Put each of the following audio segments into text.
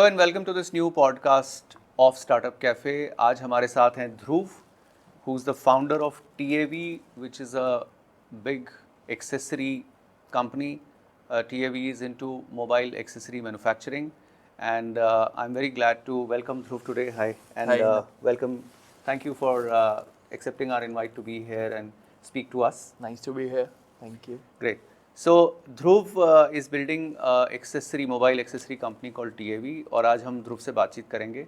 And welcome to this new podcast of startup cafe. आज हमारे साथ हैं Dhruv, who is the founder of TAV, which is a big accessory company. TAV is into mobile accessory manufacturing, and I'm very glad to welcome Dhruv today. Hi, and Hi. welcome. Thank you for accepting our invite to be here and speak to us. Nice to be here. Thank you. Great. So Dhruv is building accessory mobile accessory company called TAV, और आज हम ध्रुव से बातचीत करेंगे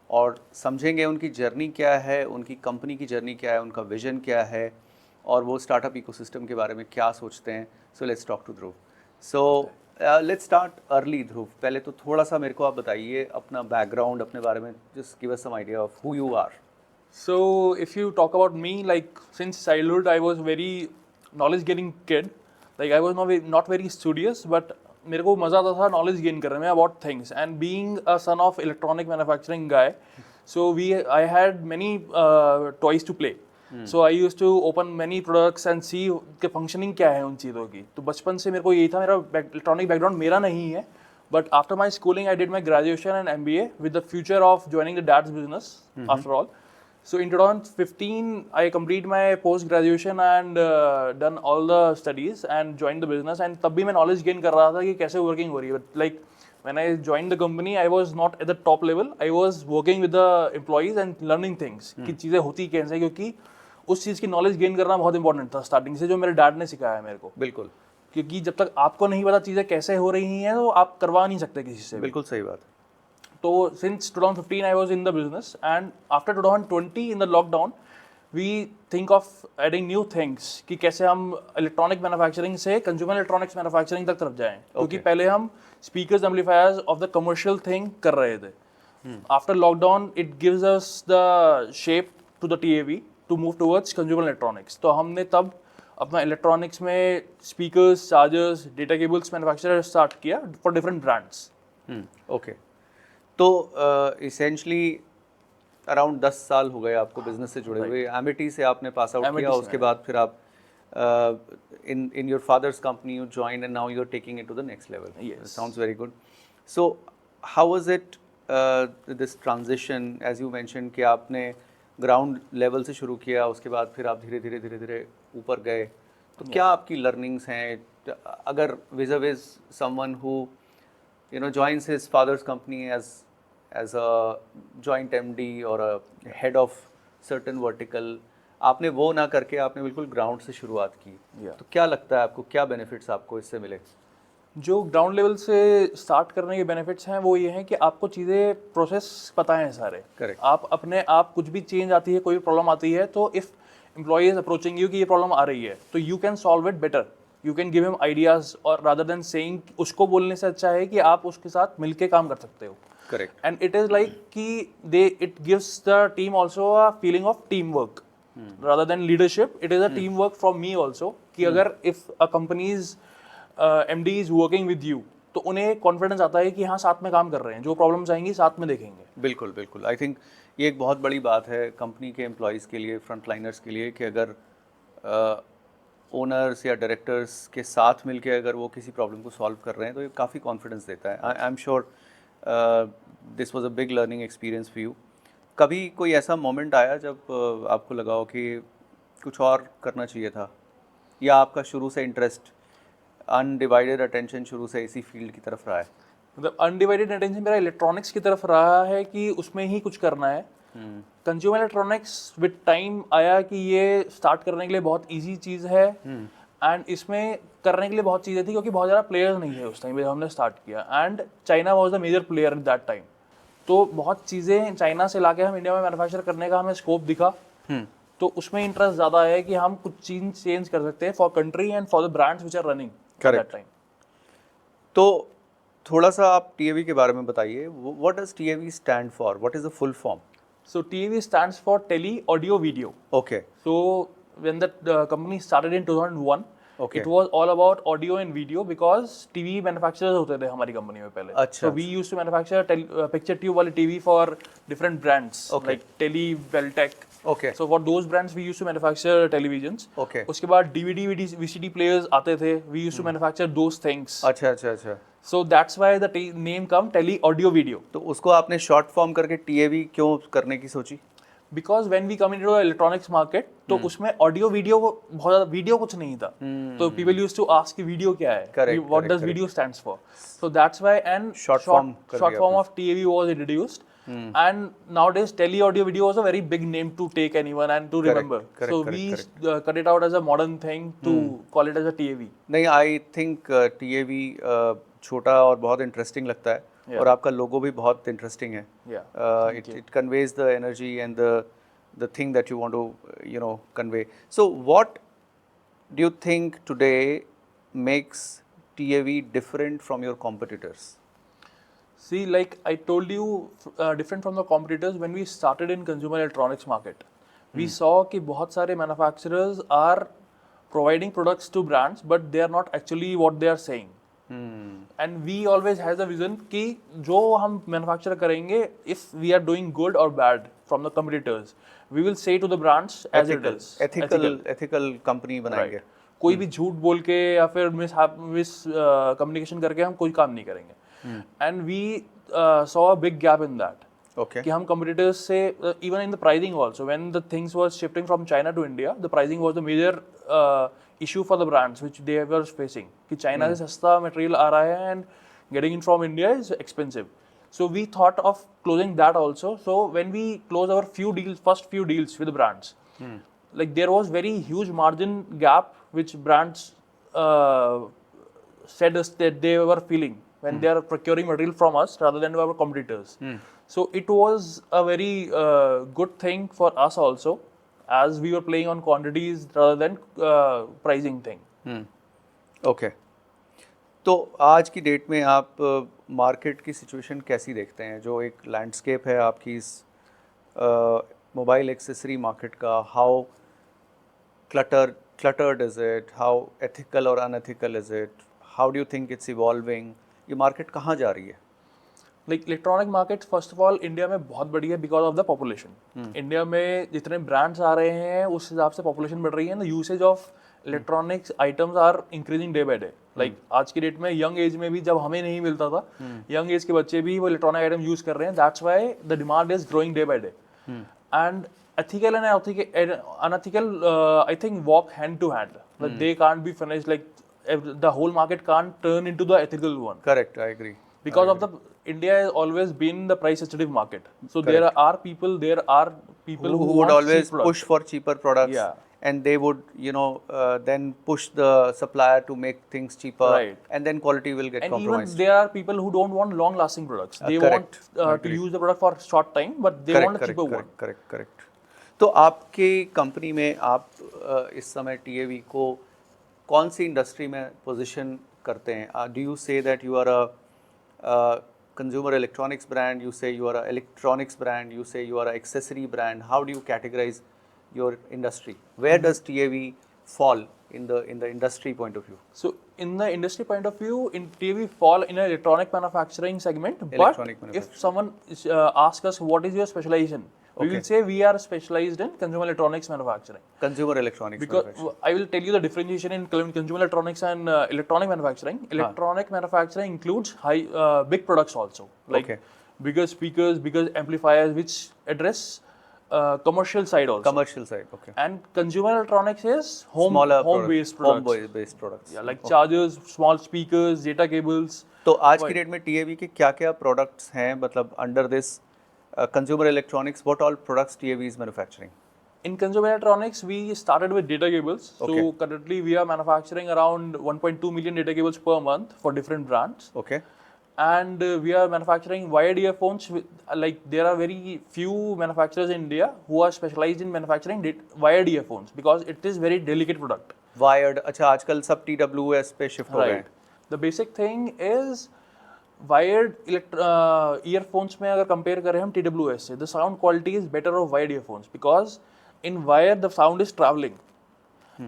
और समझेंगे उनकी journey क्या है, उनकी कंपनी की जर्नी क्या है, उनका विजन क्या है और वो स्टार्टअप इकोसिस्टम के बारे में क्या सोचते हैं. So let's talk to Dhruv. So let's start early. Dhruv, पहले तो थोड़ा सा मेरे को आप बताइए अपना बैकग्राउंड, अपने बारे में. Just give us some idea of who you are. So, if you talk about me, like since childhood, I was very knowledge-getting kid. Like I was not very studious, but मेरे को मज़ा आता था knowledge gain करने में about things. And being a son of electronic manufacturing guy, so I had many toys to play. So I used to open many products and see कि functioning क्या है उन चीज़ों की. तो बचपन से मेरे को यही था. मेरा electronic background मेरा नहीं है. But after my schooling, I did my graduation and MBA with the future of joining the dad's business. After all. So in 2015, I completed my post-graduation and done all the studies and joined the business. And तब भी मैं knowledge gain कर रहा था कि कैसे working हो रही है. But like when I joined the company, I was not at the top level. I was working with the employees and learning things. कि चीज़ें होती कैसे, क्योंकि उस चीज़ की knowledge gain करना बहुत important था starting से, जो मेरे dad ने सिखाया है मेरे को. बिल्कुल. क्योंकि जब तक आपको नहीं पता चीज़ें कैसे हो रही हैं, तो आप करवा नहीं सकते किसी से. बिल्कुल सही बात. So since 2015 I was in the business, and after 2020 in the lockdown we think of adding new things कि कैसे हम electronic manufacturing से consumer electronics manufacturing तक तरफ जाएं. क्योंकि पहले हम speakers amplifiers of the commercial thing कर रहे थे. After lockdown it gives us the shape to the TAV to move towards consumer electronics. तो हमने तब अपना electronics में speakers, chargers, data cables manufacture start किया for different brands. Okay. तो इसेंशली अराउंड 10 साल हो गए आपको बिजनेस से जुड़े हुए. एमिटी से आपने पास आउट किया, उसके बाद फिर आप in your father's company you join and now you are taking it to the next level. Sounds very good. So how was it this transition, as you mention कि आपने ground level से शुरू किया, उसके बाद फिर आप धीरे धीरे ऊपर गए. तो क्या आपकी लर्निंग्स हैं अगर विज़ अ विज़ someone who joins his father's company as a joint MD or a head of certain vertical, आपने वो ना करके आपने बिल्कुल ग्राउंड से शुरुआत की. तो क्या लगता है आपको, क्या बेनिफिट्स आपको इससे मिले? जो ग्राउंड लेवल से स्टार्ट करने के बेनिफिट्स हैं वो ये हैं कि आपको चीज़ें प्रोसेस पता है सारे. करेक्ट. आप अपने आप कुछ भी चेंज आती है, कोई भी प्रॉब्लम आती है, तो if employee is approaching you कि ये प्रॉब्लम आ रही है, तो you can solve it better. You can give him ideas, और रादर देन सेइंग उसको बोलने से अच्छा है कि आप उसके साथ मिलके काम कर सकते हो. Correct. And it is like कि it gives the team also a feeling of team work rather than leadership. It is a team work from me also कि अगर if a company's MD is working with you, तो उन्हें confidence आता है कि हाँ साथ में काम कर रहे हैं, जो प्रॉब्लम्स आएंगी साथ में देखेंगे. बिल्कुल बिल्कुल. आई थिंक ये एक बहुत बड़ी बात है कंपनी के एम्प्लॉयज़ के लिए, फ्रंटलाइनर्स के लिए, कि अगर ओनर्स या डायरेक्टर्स के साथ मिलके अगर वो किसी प्रॉब्लम को सॉल्व कर रहे हैं, तो ये काफ़ी कॉन्फिडेंस देता है. I am sure this was a big learning experience for you. कभी कोई ऐसा मोमेंट आया जब आपको लगा हो कि कुछ और करना चाहिए था, या आपका शुरू से इंटरेस्ट, अनडिवाइडेड अटेंशन शुरू से इसी फील्ड की तरफ रहा है? मतलब अनडिवाइडेड अटेंशन मेरा इलेक्ट्रॉनिक्स की तरफ रहा है कि उसमें ही कुछ करना है. कंज्यूमर इलेक्ट्रॉनिक्स विद टाइम आया कि ये स्टार्ट करने के लिए बहुत इजी चीज़ है, एंड इसमें करने के लिए बहुत चीज़ें थी क्योंकि बहुत ज़्यादा प्लेयर्स नहीं है उस टाइम पे हमने स्टार्ट किया. And China was the major player at that time. तो बहुत चीज़ें चाइना से लाके हम इंडिया में मैन्युफैक्चर करने का हमें स्कोप दिखा. तो उसमें इंटरेस्ट ज़्यादा है कि हम कुछ चीज़ चेंज कर सकते हैं for country and for the brands which are running at that time. तो थोड़ा सा आप TAV के बारे में बताइए. What does TAV stand for? What is the full form? So TAV stands for Tele Audio Video. Okay. So when the company started in 2001, okay, it was all about audio and video because TV manufacturers होते थे हमारी company में पहले. अच्छा. So we used to manufacture picture tube वाले TV for different brands. Okay. Like Tele, Veltec, Okay. So for those brands we used to manufacture televisions. Okay. उसके बाद DVD VCD players आते थे, we used to manufacture those things. अच्छा अच्छा अच्छा। So that's why the name come Tele Audio Video. तो उसको आपने शॉर्ट फॉर्म करके TAV क्यों करने की सोची? Because when we come into the electronics market, तो उसमें ऑडियो वीडियो बहुत ज़्यादा वीडियो कुछ नहीं था. तो people used to ask कि वीडियो क्या है? Correct, What does video stands for? So that's why and Short form of TAV was introduced. And nowadays tele audio video was a very big name to take anyone and to remember. So we cut it out as a modern thing to call it as a TAV. नहीं, I think TAV छोटा और बहुत interesting लगता है और आपका लोगो भी बहुत इंटरेस्टिंग है. It conveys the energy and the thing that you want to convey. So what do you think today makes TAV different from your competitors? See, like I told you, different from the competitors, when we started in consumer electronics market, we saw कि बहुत सारे manufacturers are providing products to brands, but they are not actually what they are saying. And we always has a vision कि जो हम manufacture करेंगे, if we are doing good or bad from the competitors, we will say to the brands as it is. Ethical company बनाएंगे. कोई भी झूठ बोल के या फिर मिस communication करके हम कोई काम नहीं करेंगे. And we saw a big gap in that. Okay. कि हम competitors से even in the pricing also, when the things was shifting from China to India, the pricing was the major issue for the brands which they were facing. कि China से सस्ता material आ रहा है and getting it from India is expensive. So we thought of closing that also. So when we close our first few deals with the brands, like there was very huge margin gap which brands said us that they were feeling when they are procuring material from us rather than our competitors. So it was a very good thing for us also, as we were playing on quantities rather than pricing thing. Okay. तो आज की date में आप market की situation कैसी देखते हैं? जो एक लैंडस्केप है आपकी इस मोबाइल एक्सेसरी मार्केट का, how cluttered is it? How ethical or unethical is it? How do you think it's evolving? ये मार्केट कहाँ जा रही है? Like electronic market, first of all, India में बहुत बड़ी है because of the population. India में जितने ब्रांड्स आ रहे हैं उस हिसाब से पॉपुलेशन बढ़ रही है. The usage of electronics items are increasing day by day. Like आज की डेट में यंग एज में भी जब हमें नहीं मिलता था, यंग एज के बच्चे भी वो इलेक्ट्रॉनिक आइटम यूज कर रहे हैं. That's why the demand is growing day by day. And ethical and unethical, I think walk hand to hand. Like they can't be finished. Like the whole market can't turn into the ethical one. Correct, I agree. Because of the India has always been the price sensitive market. So there are people who would always cheap push for cheaper products. Yeah. And they would, then push the supplier to make things cheaper. Right. And then quality will get and compromised. even there are people who don't want long lasting products. They correct. want to use the product for short time, but they want a cheaper one. Correct. तो आपके company में आप इस समय TAV को कौन सी industry में position करते हैं? Do you say that you are a consumer electronics brand? You say you are a electronics brand? You say you are a accessory brand? How do you categorize your industry? Where does TAV fall in the industry point of view? So in the industry point of view, in TAV fall in an electronic manufacturing segment. If someone asks us what is your specialization, we will say we are specialized in consumer electronics manufacturing. Consumer electronics manufacturing. I will tell you the differentiation in consumer electronics and electronic manufacturing. Electronic manufacturing includes big products also, like bigger speakers, bigger amplifiers, which address commercial side also. Commercial side, okay. And consumer electronics is home-based products. Home-based products. Yeah, like chargers, small speakers, data cables. तो आज की date में TAV के क्या-क्या products हैं? मतलब under this consumer electronics, what all products TAV is manufacturing? In consumer electronics, we started with data cables. So currently we are manufacturing around 1.2 million data cables per month for different brands. Okay. And we are manufacturing wired earphones. Like there are very few manufacturers in India who are specialized in manufacturing wired earphones because it is very delicate product. Wired, अच्छा आजकल सब TWS पे shift हो गए हैं. The basic thing is wired earphones में अगर compare करें हम TWS से, the sound quality is better of wired earphones because in wire the sound is traveling.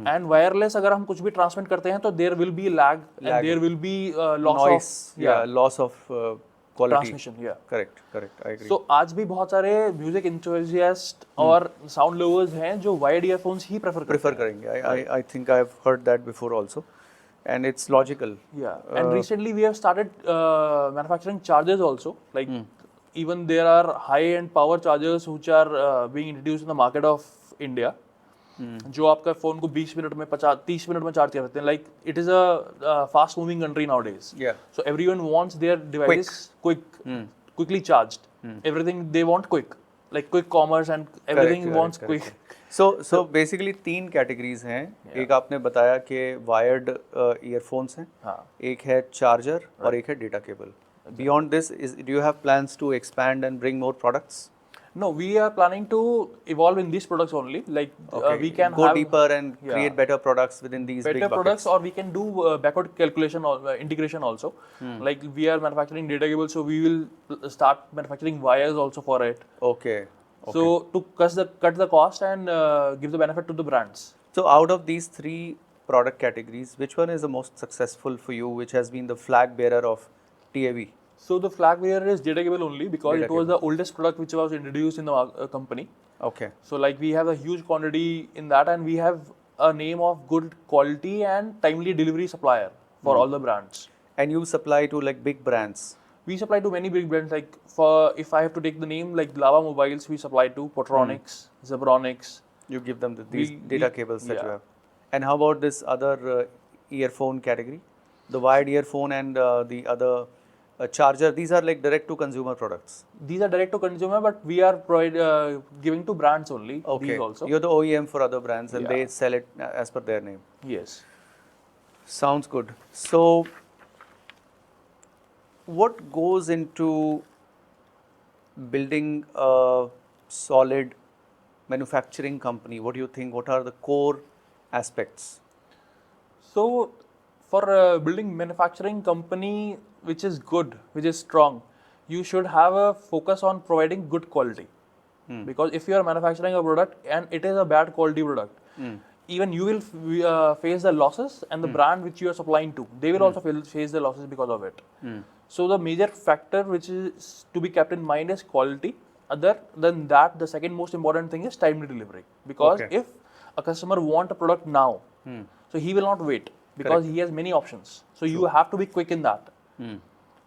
And wireless अगर हम कुछ भी transmit करते हैं तो there will be lag and there will be loss of quality. Transmission, yeah. Correct, I agree. So आज भी बहुत सारे म्यूजिक इंथुसियास्ट और साउंड लवर्स हैं जो वायर्ड ईयरफोन्स ही prefer करेंगे. I think I have heard that before also, and it's logical. Yeah, and recently we have started manufacturing chargers also. Like even there are high-end power chargers which are being introduced in the market of India. जो आपका phone को 20 minute में 30 minute में charge कर सकते हैं. Like it is a fast moving country nowadays. Yeah. So everyone wants their devices quickly charged. Everything they want quick. Like quick commerce and everything wants quick. So basically 3 categories हैं. एक आपने बताया कि wired earphones हैं, एक है charger और एक है data cable. Beyond this, do you have plans to expand and bring more products? No, we are planning to evolve in these products only. Like we can go have deeper and create better products within these better big buckets. products, or we can do backward calculation or integration also. Like we are manufacturing data cables, so we will start manufacturing wires also for it. Okay. So to cut the cost and give the benefit to the brands. So out of these 3 product categories, which one is the most successful for you? Which has been the flag bearer of TAV? So the flag bearer is data cable only because it was the oldest product which was introduced in the company. Okay. So like we have a huge quantity in that, and we have a name of good quality and timely delivery supplier for all the brands. And you supply to like big brands? We supply to many big brands. Like for if I have to take the name, like Lava Mobiles, we supply to Potronics, Zebronics. You give them these data cables that you have. And how about this other earphone category? The wired earphone and the other charger. These are like direct to consumer products. These are direct to consumer, but we are giving to brands only. Okay. These also. You're the OEM for other brands, and they sell it as per their name. Yes. Sounds good. So, what goes into building a solid manufacturing company? What do you think? What are the core aspects? So, for building manufacturing company which is good, which is strong, you should have a focus on providing good quality. Because if you are manufacturing a product and it is a bad quality product, even you will face the losses, and the brand which you are supplying to, they will also face the losses because of it. So the major factor which is to be kept in mind is quality. Other than that, the second most important thing is timely delivery. Because if a customer want a product now, so he will not wait because he has many options. So you have to be quick in that.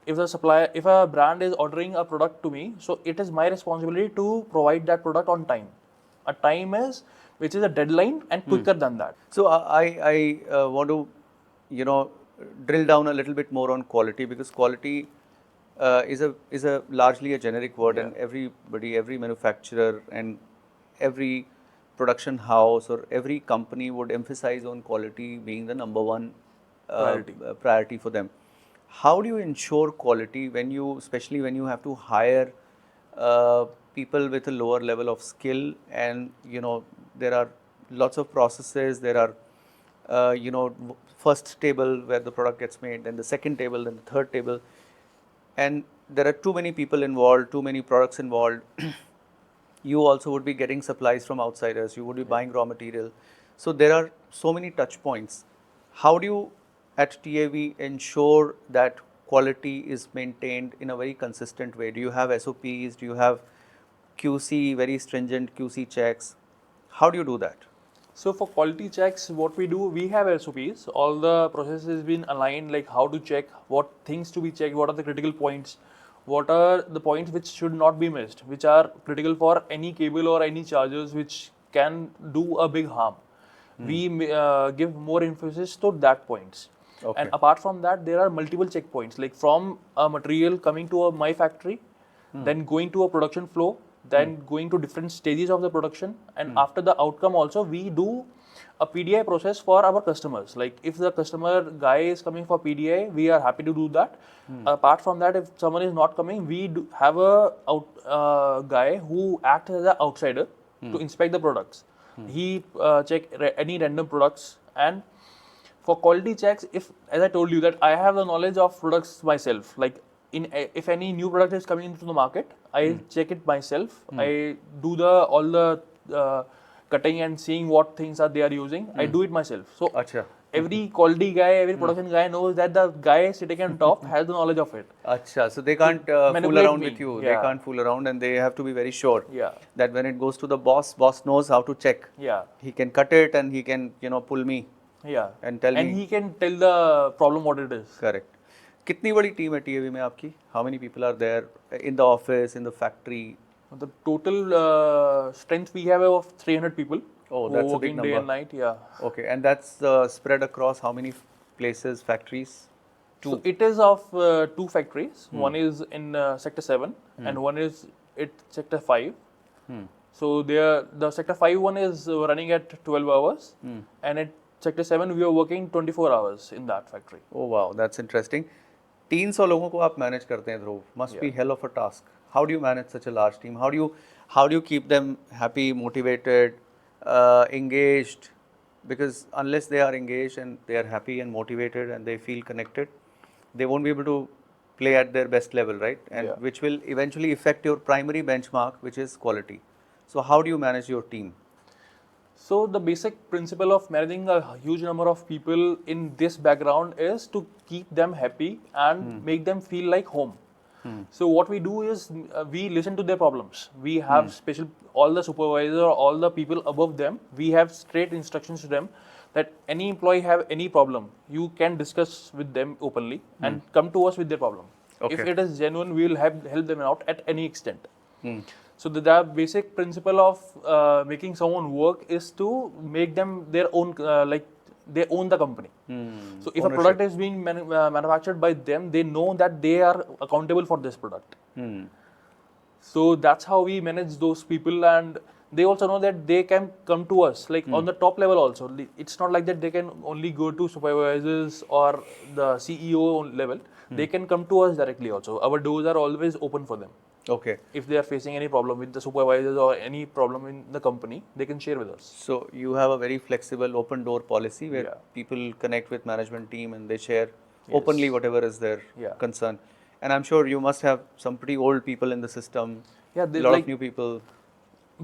If a brand is ordering a product to me, so it is my responsibility to provide that product on time. A time is which is a deadline and quicker than that. So I want to, drill down a little bit more on quality, because quality is a largely a generic word, and every manufacturer and every production house or every company would emphasize on quality being the number one priority for them. How do you ensure quality especially when you have to hire people with a lower level of skill, and there are lots of processes, there are first table where the product gets made, then the second table, then the third table, and there are too many people involved, too many products involved. You also would be getting supplies from outsiders, you would be buying raw material, so there are so many touch points. How do you at TAV ensure that quality is maintained in a very consistent way? Do you have SOPs? Do you have QC, very stringent QC checks? How do you do that? So for quality checks, what we do, we have SOPs. All the processes has been aligned, like how to check, what things to be checked, what are the critical points, what are the points which should not be missed, which are critical for any cable or any chargers which can do a big harm. We give more emphasis to that points. Okay. And apart from that, there are multiple checkpoints, like from a material coming to my factory, then going to a production flow, then going to different stages of the production, and after the outcome also, we do a PDI process for our customers. Like if the customer guy is coming for PDI, we are happy to do that. Apart from that, if someone is not coming, we do have a guy who acts as an outsider to inspect the products. He check any random products. And for quality checks, as I told you that I have the knowledge of products myself, like if any new product is coming into the market, I check it myself. I do all the cutting and seeing what things they are using. I do it myself. So every quality guy, every production guy knows that the guy sitting on top has the knowledge of it. Acha, so they can't fool manipulate around me. with you. Yeah. They can't fool around, and they have to be very sure Yeah, that when it goes to the boss, boss knows how to check. yeah, He can cut it and he can, pull me yeah. and tell me. he can tell the problem what it is. Correct. कितनी बड़ी team है TAV में आपकी? How many people are there in the office, in the factory? The total strength we have of 300 people. Oh, who are that's a big working day number. and night. Yeah. Okay, and that's spread across how many places, factories? So it is of two factories. One is in Sector 7 and one is at Sector 5. So the Sector 5 one is running at 12 hours and at Sector 7 we are working 24 hours in that factory. Oh wow, that's interesting. 300 लोगों को आप manage करते हैं ध्रुव. Must be hell of a task. How do you manage such a large team? How do you keep them happy, motivated, engaged? Because unless they are engaged and they are happy and motivated and they feel connected, they won't be able to play at their best level, right? And which will eventually affect your primary benchmark, which is quality. So how do you manage your team? So the basic principle of managing a huge number of people in this background is to keep them happy and make them feel like home. So what we do is we listen to their problems. We have all the supervisor, all the people above them, we have straight instructions to them that any employee have any problem, you can discuss with them openly and come to us with their problem. Okay. If it is genuine, we will help them out at any extent. So the basic principle of making someone work is to make them their own, like they own the company. So if a product is being manufactured by them, they know that they are accountable for this product. So that's how we manage those people, and they also know that they can come to us, like on the top level also. It's not like that they can only go to supervisors or the CEO level. They can come to us directly also. Our doors are always open for them. Okay. If they are facing any problem with the supervisors or any problem in the company, they can share with us. So you have a very flexible open door policy where people connect with management team and they share openly whatever is their concern. And I'm sure you must have some pretty old people in the system. Yeah, a lot of new people.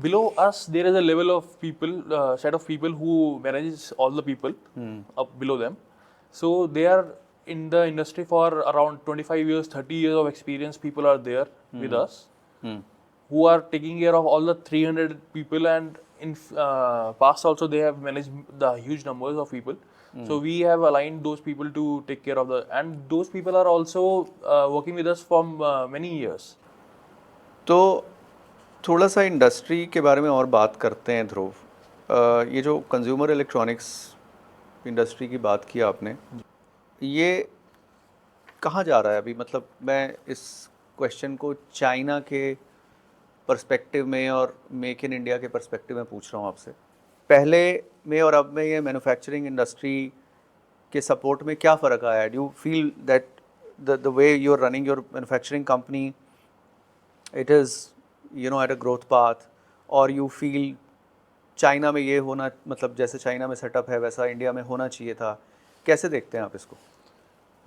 Below us, there is a level of people, set of people who manages all the people up below them. So they are in the industry for around 25 years, 30 years of experience. People are there with us who are taking care of all the 300 people, and in past also they have managed the huge numbers of people. So we have aligned those people to take care of and those people are also working with us from many years. तो थोड़ा सा industry के बारे में और बात करते हैं ध्रुव. ये जो कंज्यूमर इलेक्ट्रॉनिक्स इंडस्ट्री की बात की आपने, ये कहाँ जा रहा है अभी? मतलब मैं इस क्वेश्चन को चाइना के पर्सपेक्टिव में और मेक इन इंडिया के पर्सपेक्टिव में पूछ रहा हूँ आपसे. पहले में और अब में ये मैन्युफैक्चरिंग इंडस्ट्री के सपोर्ट में क्या फ़र्क आया है? Do you feel that the way you are running your manufacturing company, it is at a growth path, और यू फील चाइना में ये होना, मतलब जैसे चाइना में सेटअप है वैसा इंडिया में होना चाहिए था? कैसे देखते हैं आप इसको?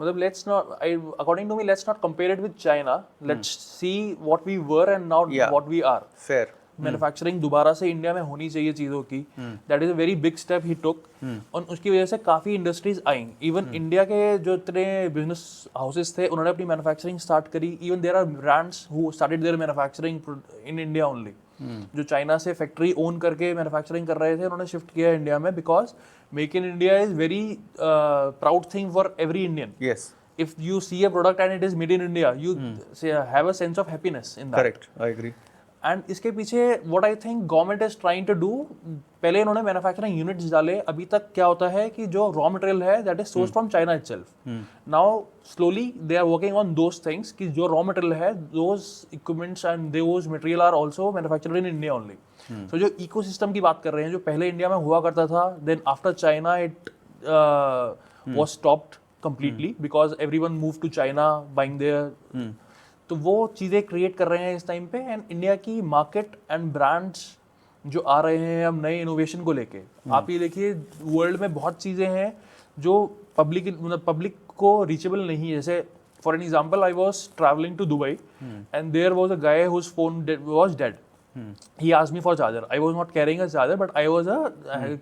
मतलब according to me, let's not compare it with China. Let's see what we were and now what we are. Fair. Manufacturing दोबारा से इंडिया में होनी चाहिए चीज़ों की. That is a very big step he took, और उसकी वजह से काफ़ी इंडस्ट्रीज आई. इवन इंडिया के जो इतने बिजनेस हाउसेस थे, उन्होंने अपनी मैन्युफैक्चरिंग स्टार्ट करी. Even there are brands who started their manufacturing in India only. जो चाइना से फैक्ट्री ओन करके मैन्युफैक्चरिंग कर रहे थे, उन्होंने शिफ्ट किया इंडिया में, because make in India is very proud thing for every Indian. Yes. If you see a product and it is made in India, you have a sense of happiness in that. Correct. I agree. And इसके पीछे what I think government is trying to do, पहले इन्होंने manufacturing units डाले. अभी तक क्या होता है कि जो रॉ मटेरियल है that is source from China itself. Now slowly they are working on those things कि जो रॉ मटेरियल है, those equipments and those material are also manufactured in India only. So जो इकोसिस्टम की बात कर रहे हैं, जो पहले इंडिया में हुआ करता था, then after China it was stopped completely because everyone moved to China buying there. तो वो चीज़ें क्रिएट कर रहे हैं इस टाइम पे. एंड इंडिया की मार्केट एंड ब्रांड्स जो आ रहे हैं अब नए इनोवेशन को लेके, आप ये देखिए वर्ल्ड में बहुत चीज़ें हैं जो पब्लिक को रीचेबल नहीं है. जैसे for an example, I was travelling to Dubai and there was a guy whose phone was dead. He asked me for a charger. I was not carrying a charger, but I was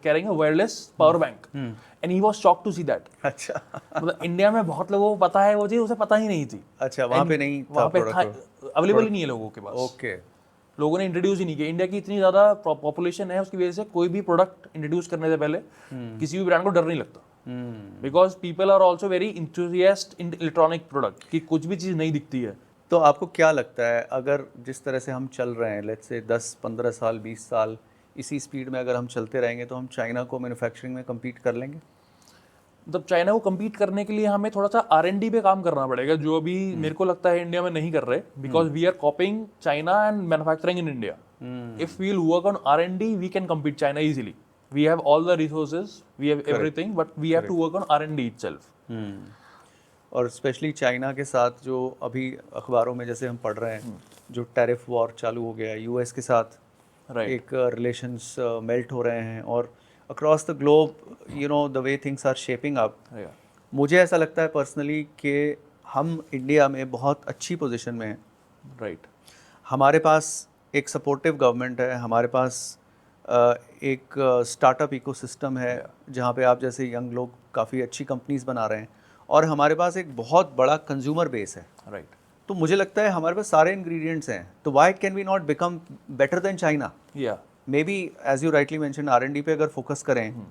carrying a wireless power bank. And he was shocked to see that. अच्छा. मतलब India में बहुत लोगों को पता है वो चीज़, उसे पता ही नहीं थी. अच्छा, वहाँ पे नहीं था, वहाँ पे था, product. अवेलेबल ही नहीं है लोगों के पास. ओके. लोगों ने इंट्रोड्यूस ही नहीं किया. इंडिया की इतनी ज़्यादा पॉपुलेशन है, उसकी वजह से कोई भी प्रोडक्ट इंट्रोड्यूस करने से पहले किसी भी ब्रांड को डर नहीं लगता. Because people are also very enthusiast in electronic product, कि कुछ भी चीज़ नहीं दिखती है. तो आपको क्या लगता है, अगर जिस तरह से हम चल रहे हैं, लेट्स से 10-15 साल 20 साल इसी स्पीड में अगर हम चलते रहेंगे, तो हम चाइना को मैन्युफैक्चरिंग में कम्पीट कर लेंगे? मतलब चाइना को कम्पीट करने के लिए हमें थोड़ा सा R&D पे काम करना पड़ेगा, जो अभी मेरे को लगता है इंडिया में नहीं कर रहे. Because we are copying China and manufacturing in India. If we will work on R&D, we can compete China easily. We have all the resources, we have everything, but we have to work on R&D itself. और specially China के साथ जो अभी अखबारों में जैसे हम पढ़ रहे हैं, जो टैरिफ वॉर चालू हो गया है, यूएस के साथ एक रिलेशंस मेल्ट हो रहे हैं, और across the globe you know the way things are shaping up. मुझे ऐसा लगता है पर्सनली कि हम इंडिया में बहुत अच्छी पोजीशन में हैं. राइट. हमारे पास एक सपोर्टिव गवर्नमेंट है, हमारे पास एक स्टार्टअप इकोसिस्टम है जहाँ पे आप जैसे यंग लोग काफ़ी अच्छी कंपनीज बना रहे हैं, और हमारे पास एक बहुत बड़ा कंज्यूमर बेस है. राइट. तो मुझे लगता है हमारे पास सारे इंग्रेडिएंट्स हैं. तो why can we not become better than China? या maybe as you rightly mention, R&D पे अगर फोकस करें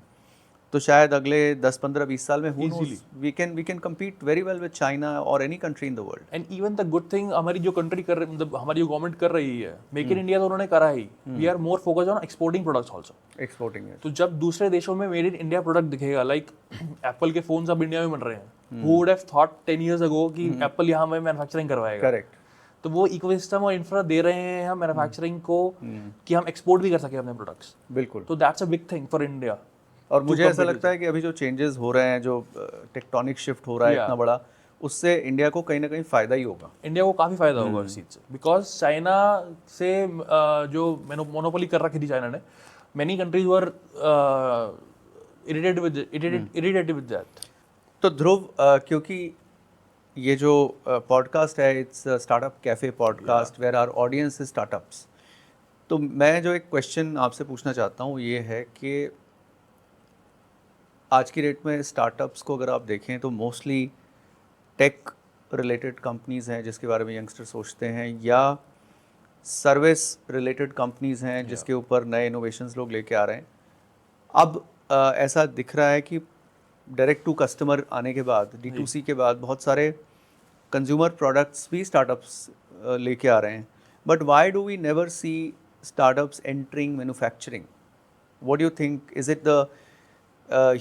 तो शायद अगले 10-15-20 साल में Easily. We can compete very well with China or any country in the world. And even the good thing, हमारी जो कंट्री कर रही, मतलब हमारी जो गवर्नमेंट कर रही है, मेक इन इंडिया तो उन्होंने करा ही. We are more focused on exporting products also. Exporting it. तो जब दूसरे देशों में मेड इन इंडिया प्रोडक्ट दिखेगा, लाइक एप्पल के फोन अब इंडिया में बन रहे हैं, who would have thought 10 years ago कि एप्पल यहाँ में मैन्युफैक्चरिंग करवाएगा. Correct. तो वो इकोसिस्टम और इंफ्रा दे रहे हैं हम मैन्युफैक्चरिंग को, कि हम एक्सपोर्ट भी कर सके अपने प्रोडक्ट्स. बिल्कुल. तो that's a big thing for India. और मुझे ऐसा लगता है कि अभी जो चेंजेस हो रहे हैं, जो टेक्टोनिक शिफ्ट हो रहा है इतना बड़ा, उससे इंडिया को कहीं ना कहीं फ़ायदा ही होगा. इंडिया को काफ़ी फायदा होगा इस चीज़ से. बिकॉज चाइना से जो मोनोपोली कर रखी थी चाइना ने, many countries were irritated with that. तो ध्रुव, क्योंकि ये जो पॉडकास्ट है, it's startup cafe podcast where are audience is startups, तो मैं जो एक क्वेश्चन आपसे पूछना चाहता हूँ ये है कि आज की डेट में स्टार्टअप्स को अगर आप देखें तो मोस्टली टेक रिलेटेड कंपनीज़ हैं जिसके बारे में यंगस्टर सोचते हैं, या सर्विस रिलेटेड कंपनीज़ हैं जिसके ऊपर नए इनोवेशंस लोग लेके आ रहे हैं. अब ऐसा दिख रहा है कि डायरेक्ट टू कस्टमर आने के बाद, D2C के बाद, बहुत सारे कंज्यूमर प्रोडक्ट्स भी स्टार्टअप्स लेके आ रहे हैं. But why do we never see startups entering manufacturing? What do you think? Is it the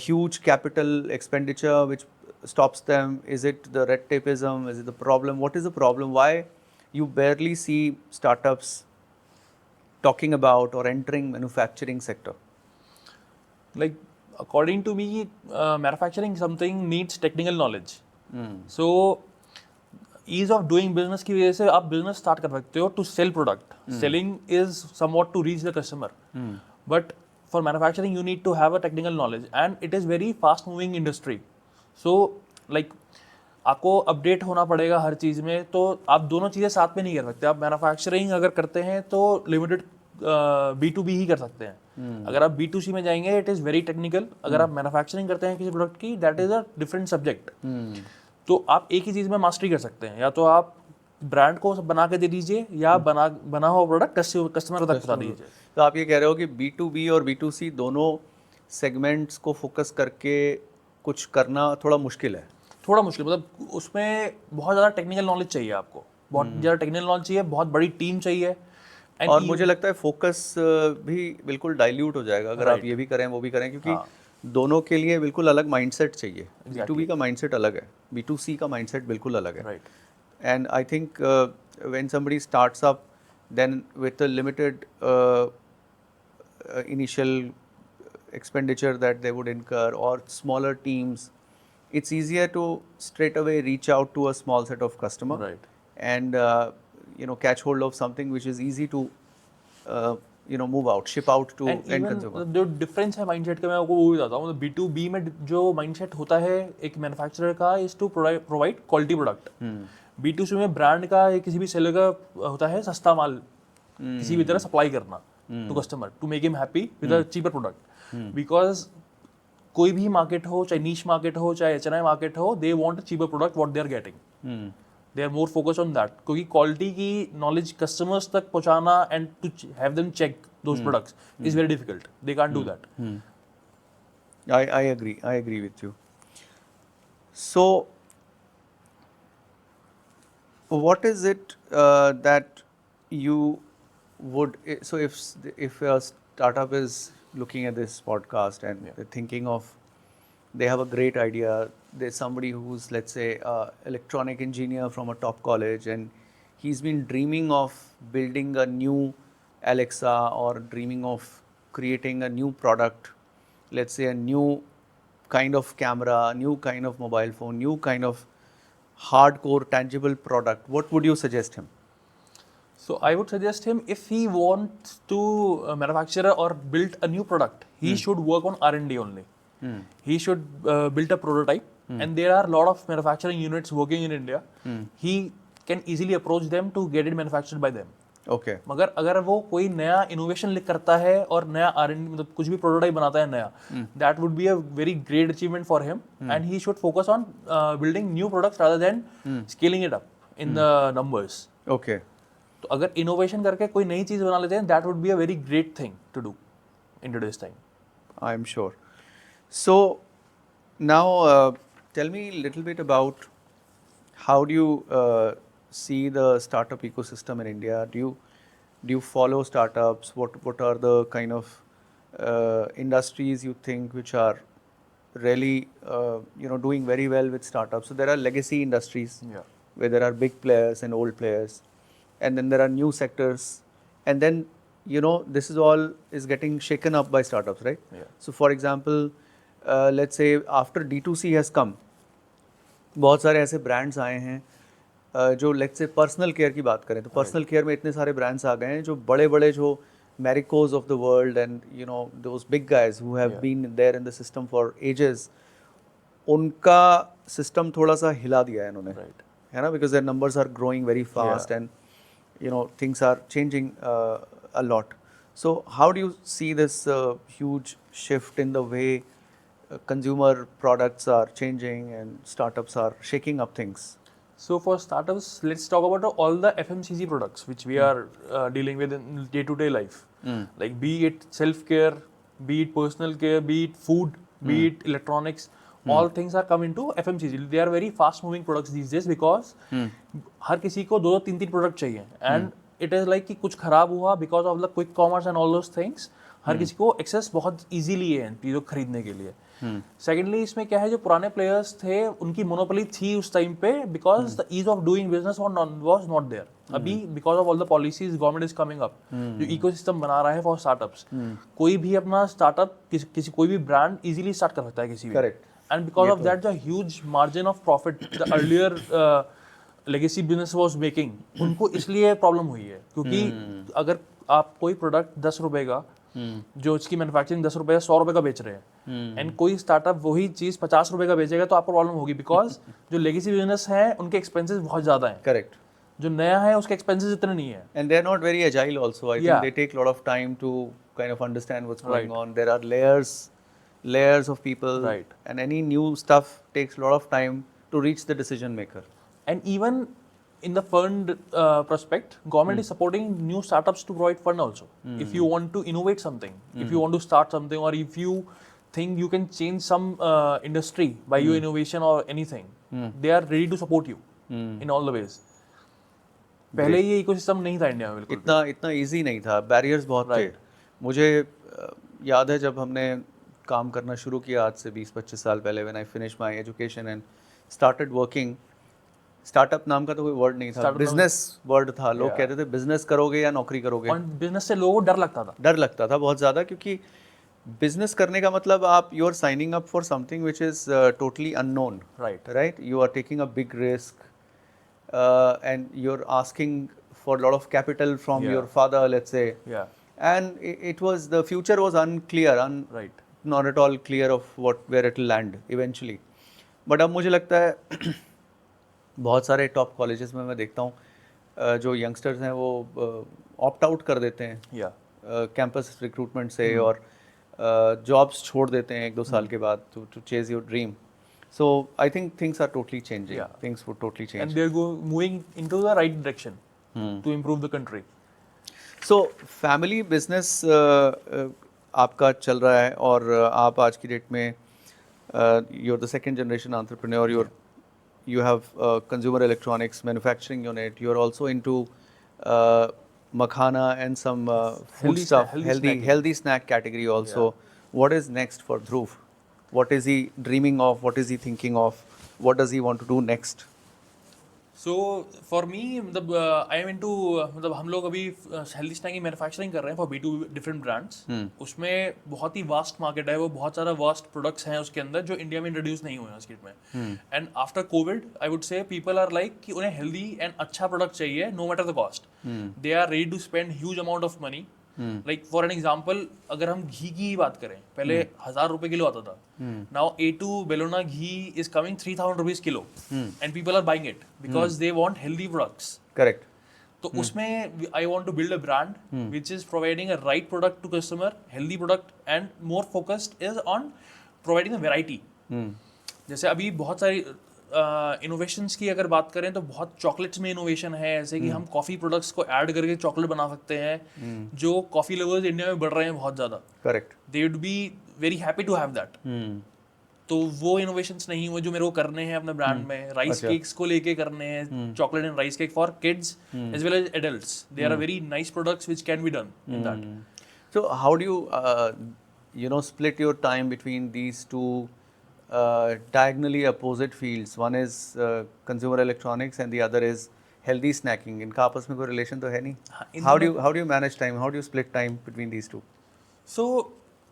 huge capital expenditure which stops them? Is it the red tapeism? Is it the problem? What is the problem? Why you barely see startups talking about or entering manufacturing sector? Like, according to me, manufacturing something needs technical knowledge. So ease of doing business की वजह से आप business start कर सकते हो to sell product. Selling is somewhat to reach the customer. But for manufacturing you need to have a technical knowledge, and it is very fast moving industry. So like आपको update होना पड़ेगा हर चीज़ में, तो आप दोनों चीज़ें साथ में नहीं कर सकते. आप मैन्युफैक्चरिंग अगर करते हैं तो लिमिटेड B2B ही कर सकते हैं. अगर आप B2C में जाएंगे इट इज़ वेरी टेक्निकल. अगर आप मैन्युफैक्चरिंग करते हैं किसी प्रोडक्ट की, that is a different subject. तो आप एक ही चीज़ में मास्टरी कर सकते हैं, या तो आप ब्रांड को बना के दे दीजिए, या बना हुआ प्रोडक्ट कस्टमर तक पहुंचा दीजिए. तो आप ये कह रहे हो कि B2B और B2C दोनों सेगमेंट्स को फोकस करके कुछ करना थोड़ा मुश्किल है. थोड़ा मुश्किल, मतलब उसमें बहुत ज़्यादा टेक्निकल नॉलेज चाहिए आपको, बहुत ज़्यादा टेक्निकल नॉलेज चाहिए, बहुत बड़ी टीम चाहिए. और मुझे लगता है फोकस भी बिल्कुल डाइल्यूट हो जाएगा अगर आप ये भी करें वो भी करें, क्योंकि दोनों के लिए बिल्कुल अलग माइंडसेट चाहिए. B2B का माइंडसेट अलग है, B2C का माइंडसेट बिल्कुल अलग है. And I think when somebody starts up, then with a limited initial expenditure that they would incur, or smaller teams, it's easier to straight away reach out to a small set of customer, and catch hold of something which is easy to move out, ship out to end consumer. जो difference है mindset का, मैं आपको वो भी बताता हूँ. B2B में जो माइंडसेट होता है एक मैन्युफैक्चरर का, is to provide quality product. B2C में ब्रांड का, किसी भी सेलर का होता है सस्ता माल किसी भी तरह सप्लाई करना to customer, to make him happy with a cheaper product. Because कोई भी मार्केट हो, चाहे नीश मार्केट हो, चाहे HNI मार्केट हो, they want a cheaper product what they are getting. They are more focused on that क्योंकि quality की knowledge customers तक पहुंचाना and to have them check those products is very difficult. They can't do that. I agree with you. So what is it that you would, so if a startup is looking at this podcast and they're thinking of, they have a great idea, there's somebody who's, let's say, a electronic engineer from a top college and he's been dreaming of building a new Alexa or dreaming of creating a new product, let's say a new kind of camera, new kind of mobile phone, new kind of hardcore tangible product, what would you suggest him? So I would suggest him, if he wants to manufacture or build a new product, he should work on R&D only. He should build a prototype, and there are a lot of manufacturing units working in India. He can easily approach them to get it manufactured by them. Okay. मगर अगर वो कोई नया innovation करता है और नया R&D मतलब कुछ भी प्रोटोटाइप बनाता है नया, that would be a very great achievement for him, and he should focus on building new products rather than scaling it up in the numbers. Okay. तो अगर इनोवेशन करके कोई नई चीज बना लेते हैं, that would be a very great thing to do in today's time. I'm sure. So now tell me a little bit about how do you see the startup ecosystem in India? Do you follow startups? What are the kind of industries you think which are really doing very well with startups? So there are legacy industries where there are big players and old players, and then there are new sectors, and then this is all is getting shaken up by startups, right? So for example, let's say after D2C has come, बहुत सारे ऐसे brands आए हैं जो let's say personal care की बात करें तो पर्सनल केयर में इतने सारे ब्रांड्स आ गए हैं जो बड़े बड़े जो Maricos of the world and those big guys who have been there in the system for ages, उनका सिस्टम थोड़ा सा हिला दिया है इन्होंने, है ना, because their numbers are growing very fast and things are changing a lot. So how do you see this huge shift in the way consumer products are changing and startups are shaking up things? So for startups, let's talk about all the FMCG products which we are dealing with in day-to-day life. Like be it self-care, be it personal care, be it food, be it electronics, all things are come into FMCG. They are very fast-moving products these days because हर किसी को 2-3 product चाहिए, and it is like कि कुछ खराब हुआ because of the quick commerce and all those things. हर किसी को access बहुत इजीली है चीज़ों खरीदने के लिए. सेकेंडली इसमें क्या है, जो पुराने प्लेयर्स थे उनकी मोनोपोली थी उस टाइम पे because the ease of doing business was not there. अभी because of all the policies government is coming up, जो इकोसिस्टम बना रहा है फॉर स्टार्टअप्स, कोई भी अपना स्टार्टअप किसी कोई भी ब्रांड इजीली स्टार्ट कर सकता है किसी भी. Correct. And because of that the huge margin of profit the earlier legacy business was making, उनको इसलिए प्रॉब्लम हुई है क्योंकि अगर आप कोई प्रोडक्ट 10 रुपए का जो इसकी मैन्युफैक्चरिंग 10 रुपए 100 रुपए का बेच रहे हैं एंड कोई स्टार्टअप वही चीज 50 रुपए का बेचेगा तो आपको प्रॉब्लम होगी बिकॉज जो लेगेसी बिजनेस है उनके एक्सपेंसेस बहुत ज्यादा हैं. करेक्ट. जो नया है उसके एक्सपेंसेस इतने नहीं है. And they are not very agile also. I think they take lot of time to kind of understand what's going on. There are layers of people, right, and any new stuff takes a lot of time to reach the decision maker. And even in the fund prospect, government is supporting new startups to provide fund also. If you want to innovate something, if you want to start something, or if you think you can change some industry by your innovation or anything, they are ready to support you in all the ways. पहले ये ecosystem नहीं था India में, बिल्कुल इतना easy नहीं था, barriers बहुत थे. मुझे याद है जब हमने काम करना शुरू किया आज से 20-25 साल पहले, when I finish my education and started working, startup नाम का तो कोई वर्ड नहीं था, बिजनेस वर्ड था. लोग कहते थे बिजनेस करोगे या नौकरी करोगे. और बिजनेस से लोगों को डर लगता था बहुत ज़्यादा, क्योंकि बिजनेस करने का मतलब आप you are signing up for something which is totally unknown. Right. You are taking a big risk and you are asking for lot of capital from your father, let's say, and it was the future was unclear, not at all clear of where it will land eventually. But अब मुझे लगता है बहुत सारे top colleges में मैं देखता हूँ जो यंगस्टर्स हैं वो ऑप्ट आउट कर देते हैं कैंपस रिक्रूटमेंट से, और जॉब्स छोड़ देते हैं 1-2 साल के बाद to chase your dream. So I think things are totally changing. Yeah. Things would totally And change. they're moving into the right direction to improve the country. So family business आपका चल रहा है और आप आज की डेट में you're the second generation entrepreneur. You have consumer electronics manufacturing unit. You're also into makhana and some food Healthy stuff, snacking. healthy snack category also. What is next for Dhruv? What is he dreaming of? What is he thinking of? What does he want to do next? So for me, मतलब I am into मतलब हम लोग अभी healthy snack की manufacturing कर रहे हैं for B2 different brands. उसमें बहुत ही वास्ट मार्केट है, वो बहुत सारा वास्ट प्रोडक्ट्स हैं उसके अंदर जो इंडिया में इंट्रोड्यूस नहीं हुए हैं मार्केट में. And after covid I would say people are like कि उन्हें हेल्दी एंड अच्छा प्रोडक्ट चाहिए no matter the cost. They are ready to spend huge amount of money. Like for an example, अगर हम घी की बात करें, पहले 1,000 रुपए किलो आता था. Now A2 bilona ghee is coming 3,000 rupees kilo and people are buying it because they want healthy products. Correct. तो उसमें I want to build a brand which is providing a right product to customer, healthy product and more focused is on providing a variety. जैसे अभी बहुत सारी innovations की अगर बात करें तो बहुत चॉकलेट्स में इनोवेशन है, ऐसे कि हम कॉफ़ी प्रोडक्ट्स को ऐड करके चॉकलेट बना सकते हैं जो कॉफ़ी लवर्स इंडिया में बढ़ रहे हैं बहुत ज़्यादा. Correct. They would be very happy to have that. तो वो इनोवेशंस नहीं हुए जो मेरे को करने हैं अपने ब्रांड में. राइस केक्स को लेके करने हैं, chocolate and rice cake for kids as well as adults. They are very nice products which can be done in that. So how do you split your time between these two diagonally opposite fields? One is consumer electronics and the other is healthy snacking. इनका आपस में कोई relation तो है नहीं? How do you manage time? How do you split time between these two? So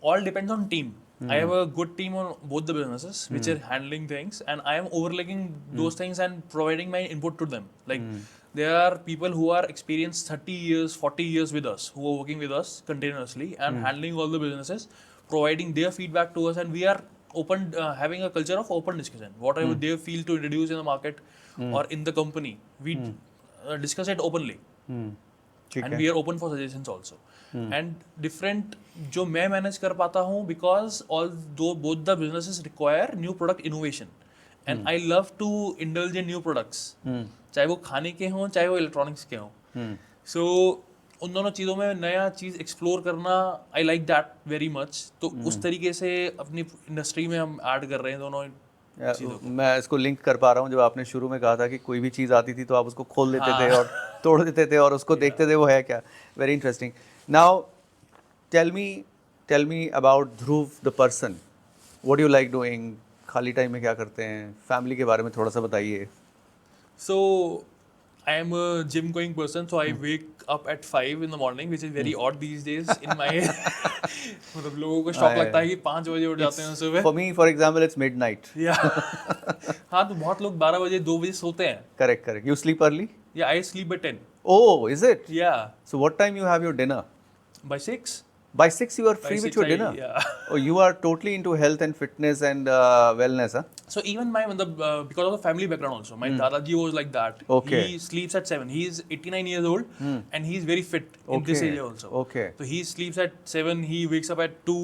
all depends on team. I have a good team on both the businesses which are handling things, and I am overlooking those things and providing my input to them. Like there are people who are experienced 30 years, 40 years with us, who are working with us continuously and handling all the businesses, providing their feedback to us, and we are open, having a culture of open discussion. Whatever they feel to introduce in the market or in the company, we discuss it openly. And we are open for suggestions also. And different जो मैं manage कर पाता हूँ because both the businesses require new product innovation. And I love to indulge in new products. चाहे वो खाने के हों, चाहे वो इलेक्ट्रॉनिक्स के हों. So उन दोनों चीज़ों में नया चीज़ एक्सप्लोर करना, I like that very much. तो उस तरीके से अपनी इंडस्ट्री में हम ऐड कर रहे हैं दोनों चीज़ों को. मैं इसको लिंक कर पा रहा हूँ. जब आपने शुरू में कहा था कि कोई भी चीज़ आती थी तो आप उसको खोल देते थे और तोड़ देते थे और उसको देखते थे वो है क्या. Very interesting. Now tell me about Dhruv the person. What do you like doing? खाली टाइम में क्या करते हैं? फैमिली के बारे में थोड़ा सा बताइए. So I am a gym going person, so I wake up at 5 in the morning, which is very odd these days in my मतलब लोगों को शौक लगता है कि 5 बजे उठ जाते हैं सुबह. For me, for example, it's midnight. Yeah. हाँ, तो बहुत लोग 12 बजे 2 बजे सोते हैं. Correct. You sleep early? Yeah, I sleep by 10. Oh, is it? Yeah. So what time you have your dinner? By 6. By 6 you are free with your dinner? Yeah. Oh, you are totally into health and fitness and wellness, huh? So even my because of the family background also, my Dadaji was like that. Okay. He sleeps at 7. He is 89 years old and he is very fit in this age also. Okay. So he sleeps at 7. He wakes up at 2.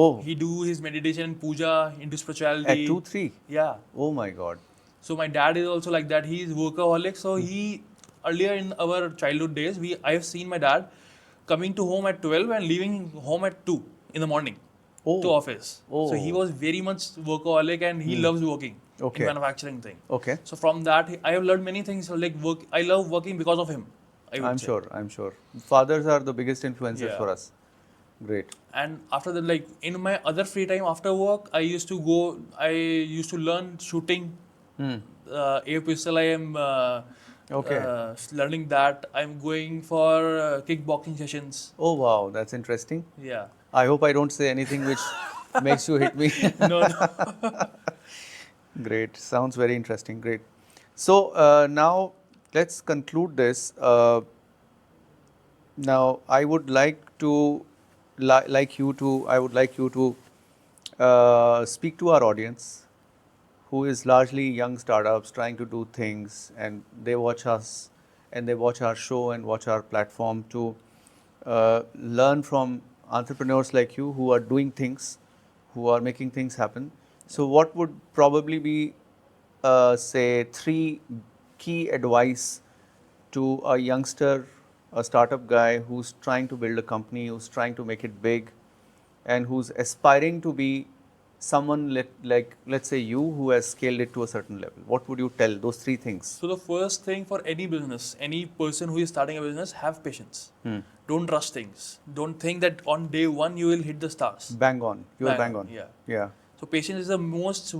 Oh. He do his meditation and puja into spirituality. At 2, 3? Yeah. Oh my God. So my dad is also like that. He is workaholic. So he earlier in our childhood days, I have seen my dad coming to home at 12 and leaving home at 2 in the morning to office. So he was very much workaholic and he loves working in manufacturing thing. Okay. So from that, I have learned many things. So like work, I love working because of him. I'm sure. Fathers are the biggest influences for us. Great. And after that, like in my other free time after work, I used to learn shooting. Air pistol, I am learning that. I'm going for kickboxing sessions. Oh wow, that's interesting. Yeah. I hope I don't say anything which makes you hit me. No. Great. Sounds very interesting. Great. So now let's conclude this. Now I would like to I would like you to speak to our audience, who is largely young startups trying to do things, and they watch us and they watch our show and watch our platform to learn from entrepreneurs like you who are doing things, who are making things happen. So what would probably be, say, 3 key advice to a youngster, a startup guy who's trying to build a company, who's trying to make it big, and who's aspiring to be someone like, let's say, you, who has scaled it to a certain level? What would you tell those 3 things? So the first thing for any business, any person who is starting a business, have patience. Don't rush things. Don't think that on day one you will hit the stars. Bang on. You're bang on. Yeah. Yeah. So patience is the most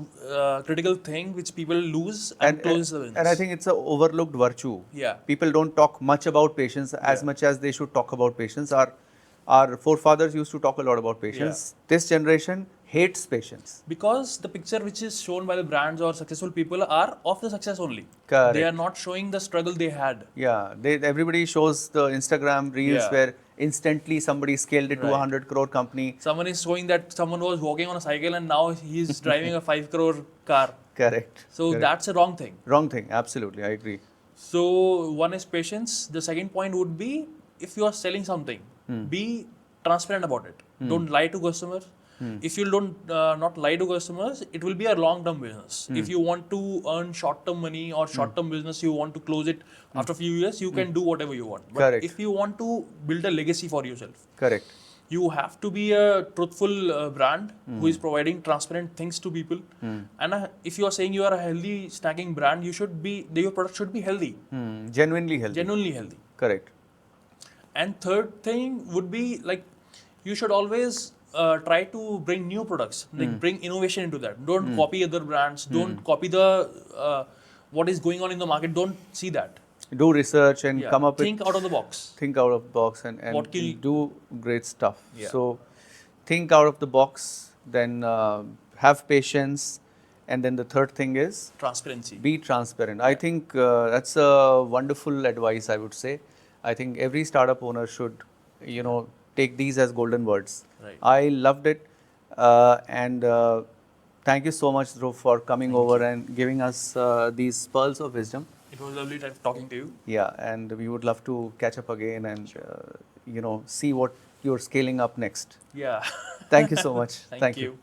critical thing which people lose and close the business. And I think it's an overlooked virtue. Yeah. People don't talk much about patience as much as they should talk about patience. Our forefathers used to talk a lot about patience. This generation hates patience. Because the picture which is shown by the brands or successful people are of the success only. Correct. They are not showing the struggle they had. Yeah, everybody shows the Instagram reels where instantly somebody scaled it to a 100 crore company. Someone is showing that someone was walking on a cycle and now he's driving a 5 crore car. Correct. So that's a wrong thing. Wrong thing, absolutely, I agree. So one is patience. The second point would be, if you are selling something, be transparent about it. Don't lie to customers. If you don't not lie to customers, it will be a long-term business. If you want to earn short-term money or short-term business, you want to close it after a few years, you can do whatever you want. But Correct. if you want to build a legacy for yourself, Correct. you have to be a truthful brand who is providing transparent things to people. And if you are saying you are a healthy snacking brand, your product should be healthy. Genuinely healthy. Genuinely healthy. Correct. And third thing would be, like, you should always try to bring new products, like bring innovation into that. Don't copy other brands. Don't copy the what is going on in the market. Don't see that. Do research and come up Think out of the box. Think out of the box and What can you- do great stuff. Yeah. So think out of the box, then have patience, and then the third thing is Transparency. be transparent. I think that's a wonderful advice, I would say. I think every startup owner should, take these as golden words. Right. I loved it. And thank you so much, Dhruv, for coming over and giving us these pearls of wisdom. It was lovely talking to you. Yeah, and we would love to catch up again and, see what you're scaling up next. Yeah. Thank you so much. Thank you.